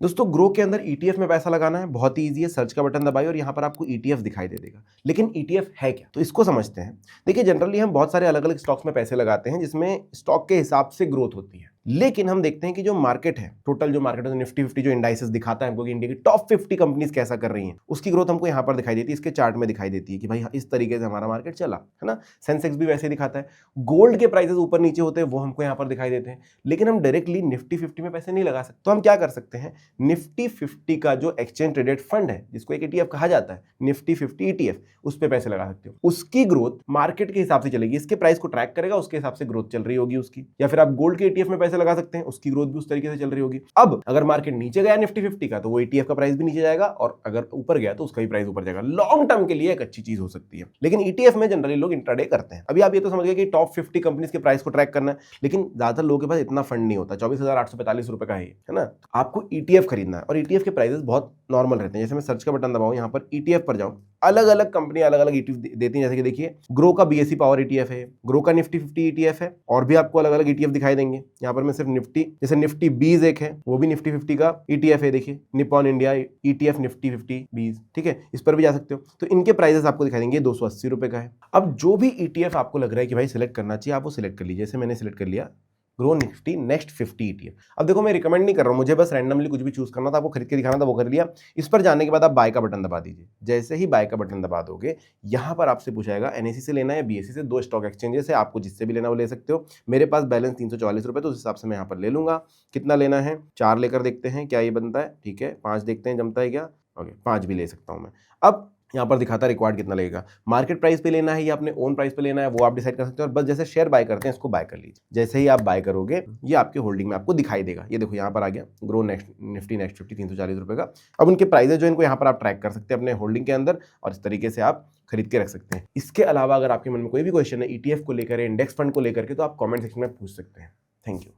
दोस्तों ग्रो के अंदर ईटीएफ में पैसा लगाना है, बहुत ही ईजी है। सर्च का बटन दबाइए और यहाँ पर आपको ईटीएफ दिखाई दे देगा। लेकिन ईटीएफ है क्या, तो इसको समझते हैं। देखिए जनरली हम बहुत सारे अलग अलग स्टॉक्स में पैसे लगाते हैं जिसमें स्टॉक के हिसाब से ग्रोथ होती है, लेकिन हम देखते हैं कि जो मार्केट है, टोटल जो मार्केट है, निफ्टी 50 जो इंडाइसेस दिखाता है हमको कि इंडिया की टॉप 50 कंपनीज कैसा कर रही हैं, उसकी ग्रोथ हमको यहाँ पर दिखाई देती है, इसके चार्ट में दिखाई देती है कि भाई इस तरीके से हमारा मार्केट चला है ना। सेंसेक्स भी वैसे दिखाता है। गोल्ड के प्राइसेस ऊपर नीचे होते हैं वो हमको यहाँ पर दिखाई देते हैं, लेकिन हम डायरेक्टली निफ्टी 50 में पैसे नहीं लगा सकते। तो हम क्या कर सकते हैं, निफ्टी 50 का जो एक्सचेंज ट्रेडेड फंड है, जिसको एक ईटीएफ कहा जाता है, निफ्टी 50 ईटीएफ, उस पे पैसे लगा सकते हो। उसकी ग्रोथ मार्केट के हिसाब से चलेगी, इसके प्राइस को ट्रैक करेगा, उसके हिसाब से ग्रोथ चल रही होगी उसकी। या फिर आप गोल्ड के ईटीएफ में पैसे लगा सकते हैं, उसकी ग्रोथ भी उस तरीके से चल रही होगी। अब अगर मार्केट नीचे गया निफ्टी 50 का, तो वो ईटीएफ का प्राइस भी नीचे जाएगा, और अगर ऊपर गया तो उसका भी प्राइस ऊपर जाएगा। लॉन्ग टर्म के लिए एक अच्छी चीज हो सकती है। लेकिन ईटीएफ में जनरली लोग इंट्राडे करते हैं। अभी आप ये तो समझ गए कि टॉप 50 कंपनीज के प्राइस को ट्रैक करना है, लेकिन ज्यादातर लोगों के पास इतना फंड नहीं होता। 24,845 रुपए का है ना। आपको ईटीएफ खरीदना है और ईटीएफ के प्राइसेस बहुत नॉर्मल रहते हैं। जैसे मैं सर्च का बटन दबाऊं, यहाँ पर ईटीएफ पर जाऊं, अलग अलग कंपनी अलग अलग ईटीएफ देती हैं। जैसे कि देखिए ग्रो का बीएसई पावर ईटीएफ है, ग्रो का निफ्टी 50 ईटीएफ है, और भी आपको अलग अलग ईटीएफ दिखाई देंगे। यहाँ पर मैं सिर्फ निफ्टी, जैसे निफ्टी 20 एक है, वो भी निफ्टी 50 का ईटीएफ है। देखिए निपॉन इंडिया ईटीएफ निफ्टी 50 20, ठीक है, इस पर भी जा सकते हो। तो इनके प्राइसेस आपको दिखाई देंगे, 280 रुपए का है। अब जो भी ईटीएफ आपको लग रहा है कि भाई सिलेक्ट करना चाहिए, आप वो सिलेक्ट कर लीजिए। जैसे मैंने सिलेक्ट कर लिया ग्रो निफ्टी नेक्स्ट 50 ईटीएफ। अब देखो मैं रिकमेंड नहीं कर रहा हूं, मुझे बस रैंडमली कुछ भी चूज करना था, आपको खरीद के दिखाना था, वो कर लिया। इस पर जाने के बाद आप बाय का बटन दबा दीजिए। जैसे ही बाय का बटन दबा दोगे, यहां पर आपसे पूछाएगा एनएससी से लेना है या बीएसई से। दो स्टॉक एक्सचेंजेस है, आपको जिससे भी लेना वो ले सकते हो। मेरे पास बैलेंस 344 रुपए, तो उस हिसाब से मैं यहाँ पर ले लूंगा। कितना लेना है, 4 लेकर देखते हैं क्या ये बनता है, ठीक है। 5 देखते हैं जमता है क्या, ओके 5 भी ले सकता हूं मैं। अब यहाँ पर दिखाता है रिक्वायर्ड कितना लगेगा। मार्केट प्राइस पे लेना है या अपने ओन प्राइस पे लेना है, वो आप डिसाइड कर सकते हो। और बस जैसे शेयर बाय करते हैं, इसको बाय कर लीजिए। जैसे ही आप बाय करोगे, ये आपके होल्डिंग में आपको दिखाई देगा। ये देखो यहाँ पर आ गया ग्रो नेक्स्ट निफ्टी नेक्स्ट 50 340 रुपए का। अब उनके प्राइसेस जो इनको यहाँ पर आप ट्रैक कर सकते हैं अपने होल्डिंग के अंदर, और इस तरीके से आप खरीद के रख सकते हैं। इसके अलावा अगर आपके मन में कोई भी क्वेश्चन है ईटीएफ को लेकर, इंडेक्स फंड को लेकर के, तो आप कॉमेंट सेक्शन में पूछ सकते हैं। Thank you.